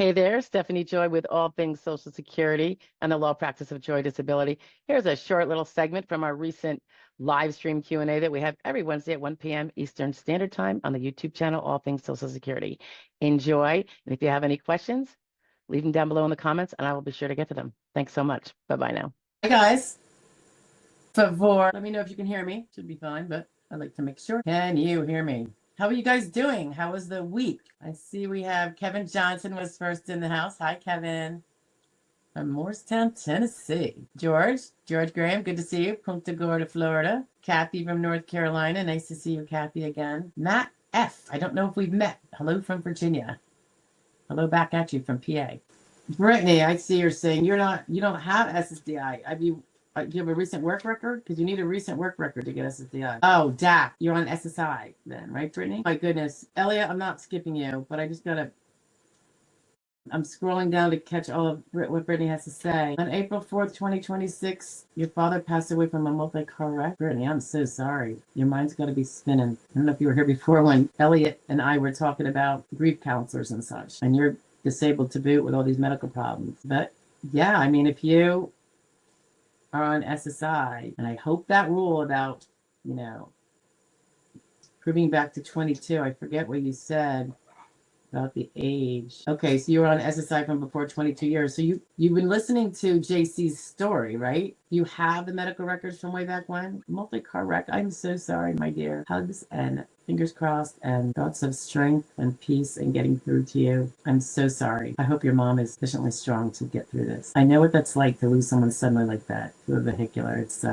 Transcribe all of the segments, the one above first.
Hey there, Stephanie Joy with all things Social Security and the law practice of Joy Disability. Here's a short little segment from our recent live stream Q&A that we have every Wednesday at 1 p.m. Eastern Standard Time on the YouTube channel, All Things Social Security. Enjoy, and if you have any questions, leave them down below in the comments, and I will be sure to get to them. Thanks so much. Bye-bye now. Hi, guys. Let me know if you can hear me. Should be fine, but I'd like to make sure. Can you hear me? How are you guys doing? How was the week? I see we have Kevin Johnson was first in the house. Hi, Kevin. From Morristown, Tennessee. George Graham, good to see you. Punta Gorda, Florida. Kathy from North Carolina. Nice to see you, Kathy, again. Matt F. I don't know if we've met. Hello from Virginia. Hello back at you from PA. Brittany, I see you're saying you don't have SSDI. Do you have a recent work record? Because you need a recent work record to get SSDI. Oh, DAC. You're on SSI then, right, Brittany? My goodness. Elliot, I'm not skipping you, but I just I'm scrolling down to catch all of what Brittany has to say. On April 4th, 2026, your father passed away from a multi-car wreck. Brittany, I'm so sorry. Your mind's got to be spinning. I don't know if you were here before when Elliot and I were talking about grief counselors and such, and you're disabled to boot with all these medical problems. But yeah, I mean, if you are on SSI, and I hope that rule about, proving back to 22, I forget what you said about the age. Okay, so you were on SSI from before 22 years. So you've been listening to JC's story, right? You have the medical records from way back when? Multi-car wreck. I'm so sorry, my dear. Hugs and fingers crossed and thoughts of strength and peace and getting through to you. I'm so sorry. I hope your mom is sufficiently strong to get through this. I know what that's like to lose someone suddenly like that to a vehicular. It's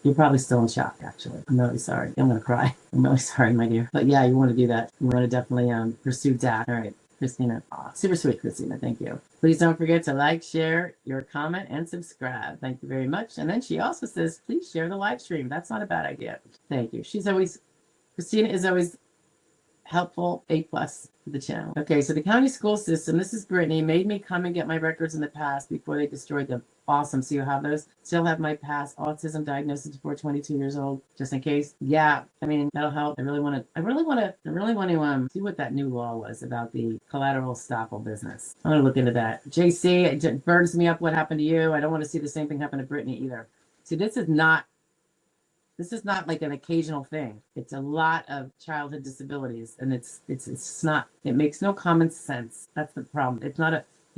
you're probably still in shock, actually. I'm really sorry. I'm going to cry. I'm really sorry, my dear. But yeah, you want to do that. You want to definitely pursue DAC. All right, Christina. Oh, super sweet, Christina. Thank you. Please don't forget to like, share your comment, and subscribe. Thank you very much. And then she also says, please share the live stream. That's not a bad idea. Thank you. Christina is always helpful. A+ for the channel. Okay, so the county school system, this is Brittany, made me come and get my records in the past before they destroyed them. Awesome. So you have those. Still have my past autism diagnosis before 22 years old, just in case. Yeah, I mean, that'll help. I really want to see what that new law was about the collateral estoppel business. I'm going to look into that. JC, it burns me up what happened to you. I don't want to see the same thing happen to Brittany either. See, this is not like an occasional thing. It's a lot of childhood disabilities, and it makes no common sense. That's the problem. It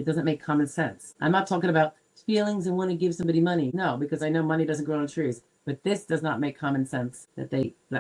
doesn't make common sense. I'm not talking about feelings and want to give somebody money. No, because I know money doesn't grow on trees. But this does not make common sense that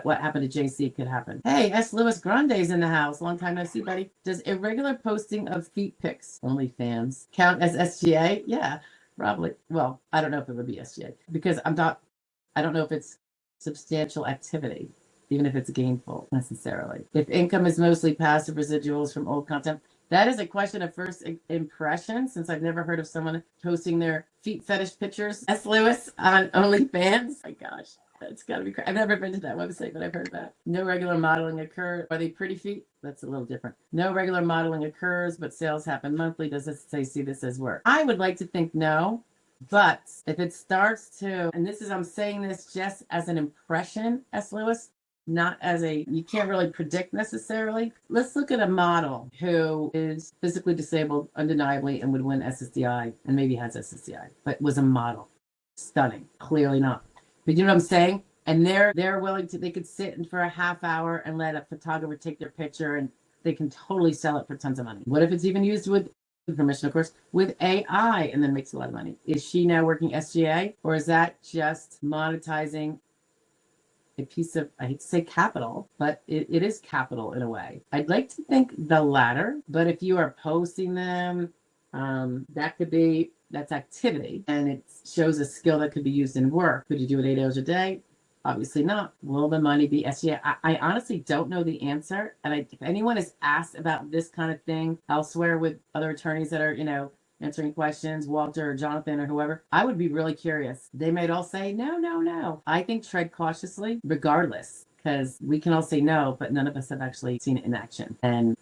what happened to JC could happen. Hey, S. Lewis Grande's in the house. Long time no see, buddy. Does irregular posting of feet pics, OnlyFans, count as SGA? Yeah, probably. Well, I don't know if it would be SGA because I don't know if it's substantial activity, even if it's gainful necessarily. If income is mostly passive residuals from old content, that is a question of first impression, since I've never heard of someone posting their feet fetish pictures. S. Lewis on OnlyFans. Oh my gosh, that's got to be crazy. I've never been to that website, but I've heard that. No regular modeling occurs. Are they pretty feet? That's a little different. No regular modeling occurs, but sales happen monthly. Does this say see this as work? I would like to think no. But if it starts to, and I'm saying this just as an impression, S. Lewis, not as you can't really predict necessarily. Let's look at a model who is physically disabled undeniably and would win SSDI and maybe has SSDI, but was a model. Stunning. Clearly not. But you know what I'm saying? And they're willing to, they could sit for a half hour and let a photographer take their picture and they can totally sell it for tons of money. What if it's even used with permission, of course, with AI and then makes a lot of money? Is she now working SGA, or is that just monetizing a piece of, I hate to say capital, but it is capital in a way? I'd like to think the latter, but if you are posting them, that's activity, and it shows a skill that could be used in work. Could you do it 8 hours a day? Obviously not. Will the money be SGA? I honestly don't know the answer. And if anyone is asked about this kind of thing elsewhere with other attorneys that are, answering questions, Walter or Jonathan or whoever, I would be really curious. They might all say, no. I think tread cautiously, regardless, because we can all say no, but none of us have actually seen it in action. And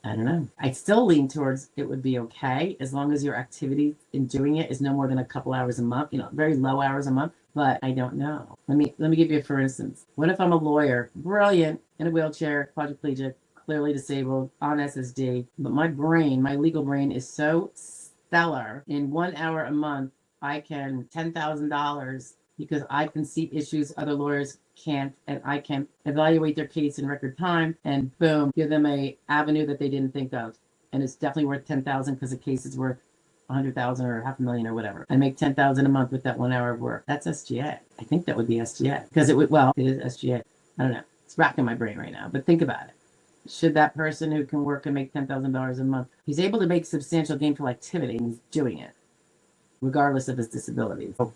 I don't know. I still lean towards it would be okay as long as your activity in doing it is no more than a couple hours a month, very low hours a month. But I don't know. Let me give you a for instance. What if I'm a lawyer, brilliant, in a wheelchair, quadriplegic, clearly disabled on SSD, but my brain, my legal brain is so stellar. In 1 hour a month, I can $10,000 because I can see issues other lawyers can't, and I can evaluate their case in record time and boom, give them a avenue that they didn't think of. And it's definitely worth 10,000 because the case is worth 100,000 or $500,000 or whatever. I make 10,000 a month with that 1 hour of work. That's SGA. I think that would be SGA because it would, well, it is SGA. I don't know. It's racking my brain right now, but think about it. Should that person who can work and make $10,000 a month, he's able to make substantial gainful activity and he's doing it, regardless of his disabilities. So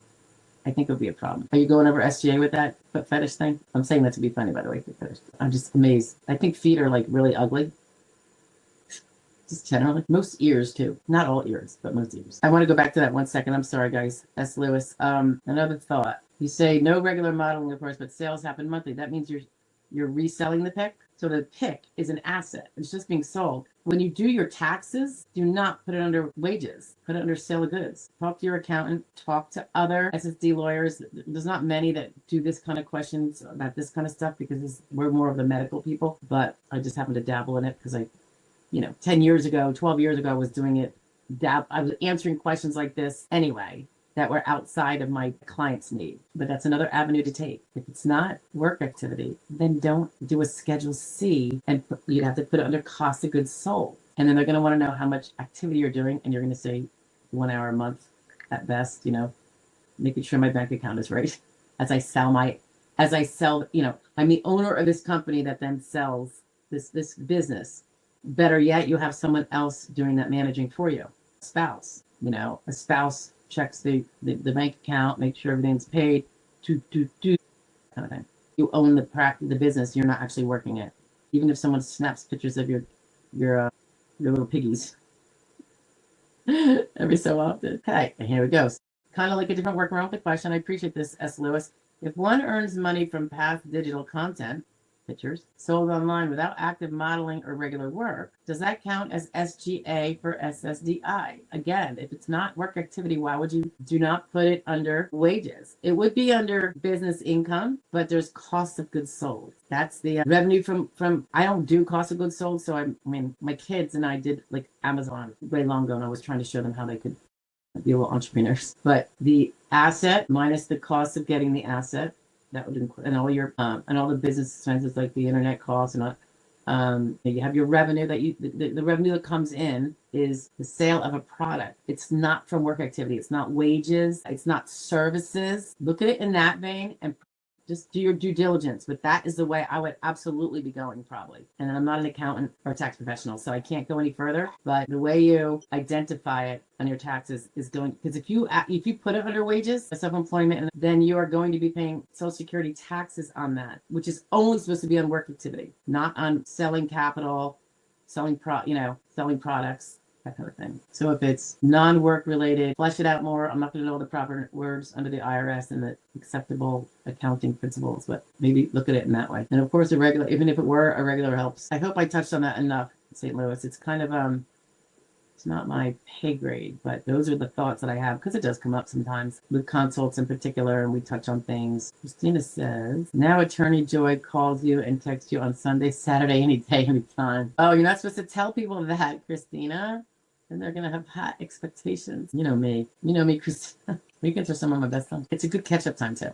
I think it would be a problem. Are you going over SGA with that foot fetish thing? I'm saying that to be funny, by the way, foot fetish. I'm just amazed. I think feet are like really ugly. Just generally. Most ears too. Not all ears, but most ears. I want to go back to that 1 second. I'm sorry, guys. S. Lewis. Another thought. You say no regular modeling, of course, but sales happen monthly. That means you're reselling the pick. So the pick is an asset. It's just being sold. When you do your taxes, do not put it under wages. Put it under sale of goods. Talk to your accountant. Talk to other SSD lawyers. There's not many that do this kind of questions about this kind of stuff because we're more of the medical people. But I just happen to dabble in it because 10 years ago, 12 years ago, I was doing it. I was answering questions like this anyway that were outside of my client's need. But that's another avenue to take. If it's not work activity, then don't do a Schedule C, and you'd have to put it under cost of goods sold. And then they're going to want to know how much activity you're doing, and you're going to say 1 hour a month at best, making sure my bank account is right. I'm the owner of this company that then sells this business. Better yet, you have someone else doing that managing for you. Spouse, a spouse checks the bank account, make sure everything's paid, kind of thing. You own the business. You're not actually working it. Even if someone snaps pictures of your little piggies every so often. Hey, and here it goes. Kind of like a different workaround with the question. I appreciate this, S. Lewis. If one earns money from past digital content, pictures, sold online without active modeling or regular work, does that count as SGA for SSDI? Again, if it's not work activity, why would you do not put it under wages? It would be under business income, but there's cost of goods sold. That's the revenue from I don't do cost of goods sold. So I mean, my kids and I did like Amazon way long ago, and I was trying to show them how they could be little entrepreneurs. But the asset minus the cost of getting the asset, that would include, and all your and all the business expenses like the internet costs and all. You have your revenue that the revenue that comes in is the sale of a product. It's not from work activity. It's not wages. It's not services. Look at it in that vein and just do your due diligence. But that is the way I would absolutely be going probably. And I'm not an accountant or a tax professional, so I can't go any further. But the way you identify it on your taxes is going, because if you put it under wages, self-employment, then you are going to be paying Social Security taxes on that, which is only supposed to be on work activity, not on selling capital, selling products, that kind of thing. So if it's non-work related, flesh it out more. I'm not going to know the proper words under the IRS and the acceptable accounting principles, but maybe look at it in that way. And of course, even if it were a regular helps. I hope I touched on that enough, St. Louis. It's kind of it's not my pay grade, but those are the thoughts that I have because it does come up sometimes with consults in particular, and we touch on things. Christina says, now Attorney Joy calls you and texts you on Sunday, Saturday, any day, any time. Oh, you're not supposed to tell people that, Christina. And they're going to have high expectations. You know me, Christina. Weekends are some of my best times. It's a good catch-up time, too.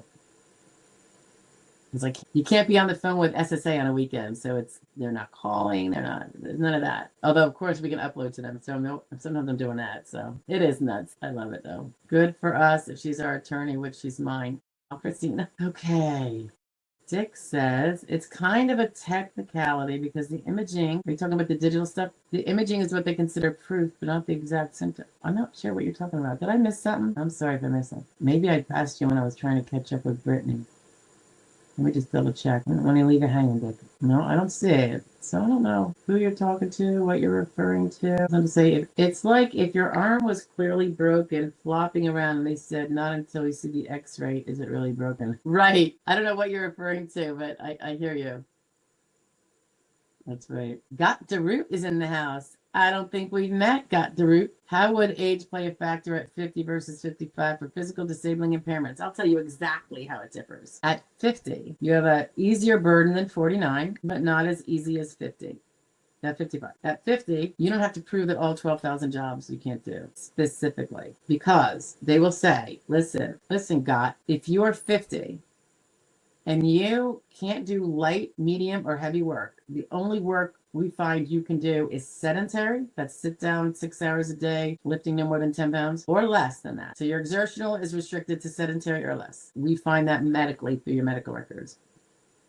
It's like, you can't be on the phone with SSA on a weekend. So they're not calling. There's none of that. Although, of course, we can upload to them. So sometimes I'm doing that. So it is nuts. I love it, though. Good for us if she's our attorney, which she's mine. Oh, Christina. Okay. Dick says it's kind of a technicality because the imaging, are you talking about the digital stuff? The imaging is what they consider proof, but not the exact symptom. I'm not sure what you're talking about. Did I miss something? I'm sorry if I missed something. Maybe I passed you when I was trying to catch up with Brittany. Let me just double check. I don't want to leave it hanging, Dick. No, I don't see it. So I don't know who you're talking to, what you're referring to. I'm say it's like if your arm was clearly broken, flopping around, and they said not until we see the X-ray is it really broken. Right. I don't know what you're referring to, but I hear you. That's right. Got Daroot is in the house. I don't think we've met Got Daroot. How would age play a factor at 50 versus 55 for physical disabling impairments? I'll tell you exactly how it differs. At 50, you have an easier burden than 49, but not as easy as 50. At 55. At 50, you don't have to prove that all 12,000 jobs you can't do specifically, because they will say, listen, Got, if you are 50 and you can't do light, medium, or heavy work, the only work we find you can do is sedentary. That's sit down 6 hours a day, lifting no more than 10 pounds or less than that. So your exertional is restricted to sedentary or less. We find that medically through your medical records.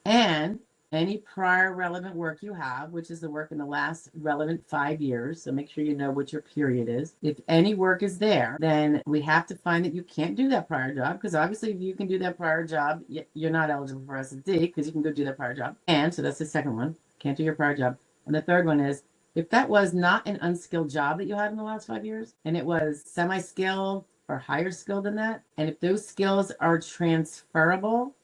And any prior relevant work you have, which is the work in the last relevant 5 years. So make sure you know what your period is. If any work is there, then we have to find that you can't do that prior job, because obviously if you can do that prior job, you're not eligible for SSD because you can go do that prior job. And so that's the second one. Can't do your prior job. And the third one is, if that was not an unskilled job that you had in the last 5 years, and it was semi-skilled or higher skilled than that, and if those skills are transferable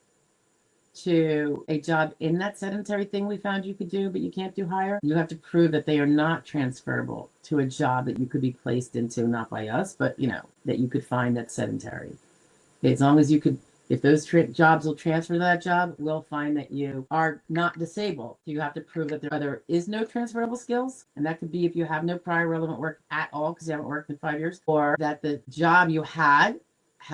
to a job in that sedentary thing we found you could do, but you can't do higher, you have to prove that they are not transferable to a job that you could be placed into, not by us, but that you could find that's sedentary. As long as you could, if those jobs will transfer to that job, we'll find that you are not disabled. So you have to prove that there either is no transferable skills, and that could be if you have no prior relevant work at all because you haven't worked in 5 years, or that the job you had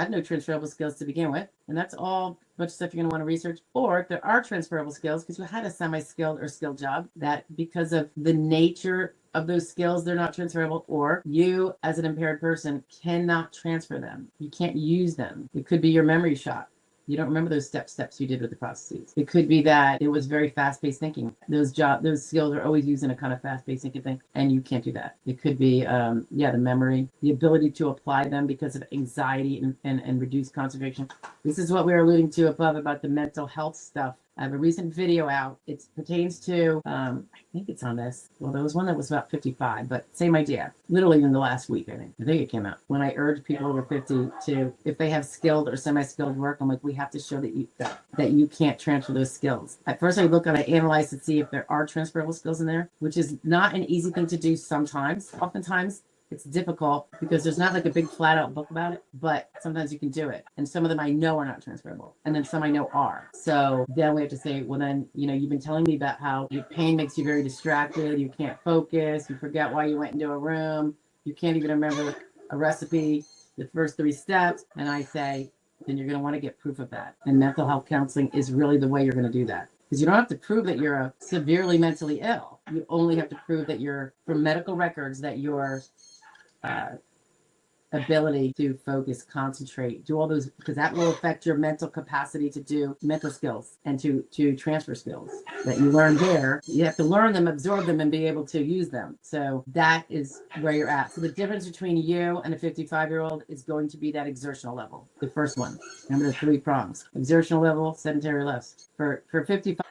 no transferable skills to begin with, and that's all bunch of stuff you're going to want to research. Or if there are transferable skills because you had a semi-skilled or skilled job, that because of the nature of those skills, they're not transferable, or you as an impaired person cannot transfer them. You can't use them. It could be your memory shot. You don't remember those steps you did with the processes. It could be that it was very fast-paced thinking. Those skills are always used in a kind of fast-paced thinking thing, and you can't do that. It could be, the memory, the ability to apply them because of anxiety and reduced concentration. This is what we were alluding to above about the mental health stuff. I have a recent video out. It pertains to, I think it's on this. Well, there was one that was about 55, but same idea. Literally in the last week, I think it came out. When I urge people over 50 to, if they have skilled or semi-skilled work, I'm like, we have to show that you can't transfer those skills. At first, I analyze to see if there are transferable skills in there, which is not an easy thing to do sometimes. Oftentimes, it's difficult because there's not like a big flat out book about it, but sometimes you can do it. And some of them I know are not transferable, and then some I know are. So then we have to say, well, then, you've been telling me about how your pain makes you very distracted. You can't focus. You forget why you went into a room. You can't even remember a recipe, the first 3 steps. And I say, then you're going to want to get proof of that. And mental health counseling is really the way you're going to do that. Because you don't have to prove that you're severely mentally ill. You only have to prove that from medical records, that you're ability to focus, concentrate, do all those, because that will affect your mental capacity to do mental skills and to transfer skills that you learn there. You have to learn them, absorb them, and be able to use them. So that is where you're at. So the difference between you and a 55-year-old is going to be that exertional level. The first one. Remember the 3 prongs. Exertional level, sedentary, less. For 55,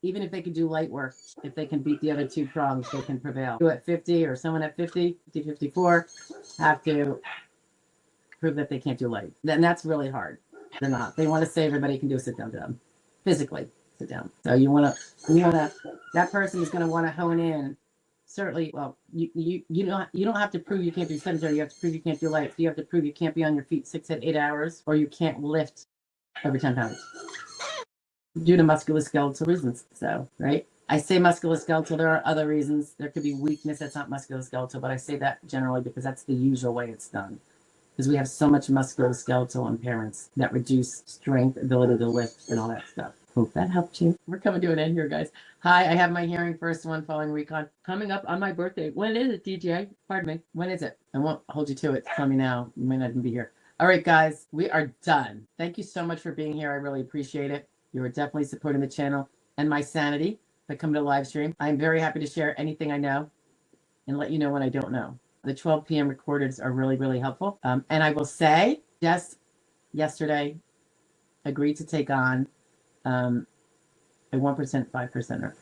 even if they can do light work, if they can beat the other 2 prongs, they can prevail. You at 50 or someone at 50, 54, have to prove that they can't do light. Then that's really hard. They're not. They want to say everybody can do a sit-down job. Physically sit down. So you want to, that person is going to want to hone in. Certainly, well, you don't have to prove you can't do sedentary. You have to prove you can't do light. You have to prove you can't be on your feet 6 to 8 hours, or you can't lift over 10 pounds. Due to musculoskeletal reasons. So, right? I say musculoskeletal, there are other reasons. There could be weakness that's not musculoskeletal, but I say that generally because that's the usual way it's done. Because we have so much musculoskeletal impairments that reduce strength, ability to lift, and all that stuff. Hope that helped you. We're coming to an end here, guys. Hi, I have my hearing first one following recon coming up on my birthday. When is it, DJ? Pardon me. When is it? I won't hold you to it. Tell me now. You may not even be here. All right, guys, we are done. Thank you so much for being here. I really appreciate it. You are definitely supporting the channel and my sanity by coming to live stream. I'm very happy to share anything I know and let you know when I don't know. The 12 p.m. recordeds are really, really helpful. And I will say, just yesterday, agreed to take on a 1%, 5%er.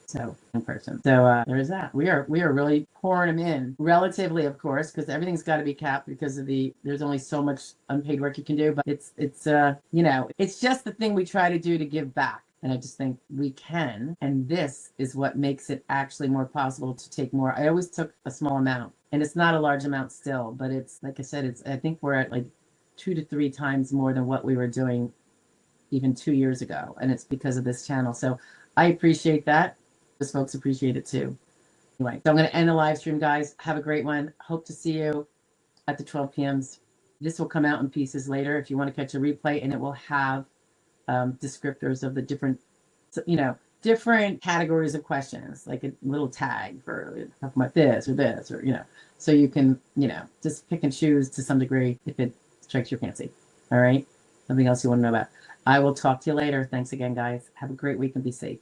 So in person. So there is that. We are really pouring them in relatively, of course, because everything's got to be capped because of there's only so much unpaid work you can do. But it's it's just the thing we try to do to give back. And I just think we can. And this is what makes it actually more possible to take more. I always took a small amount, and it's not a large amount still, but it's like I said, I think we're at like 2 to 3 times more than what we were doing even 2 years ago. And it's because of this channel. So I appreciate that. Those folks appreciate it too. Anyway, so I'm going to end the live stream, guys. Have a great one. Hope to see you at the 12 p.m.s. This will come out in pieces later if you want to catch a replay, and it will have descriptors of the different, different categories of questions, like a little tag for talking about this, or so you can, just pick and choose to some degree if it strikes your fancy. All right. Something else you want to know about. I will talk to you later. Thanks again, guys. Have a great week and be safe.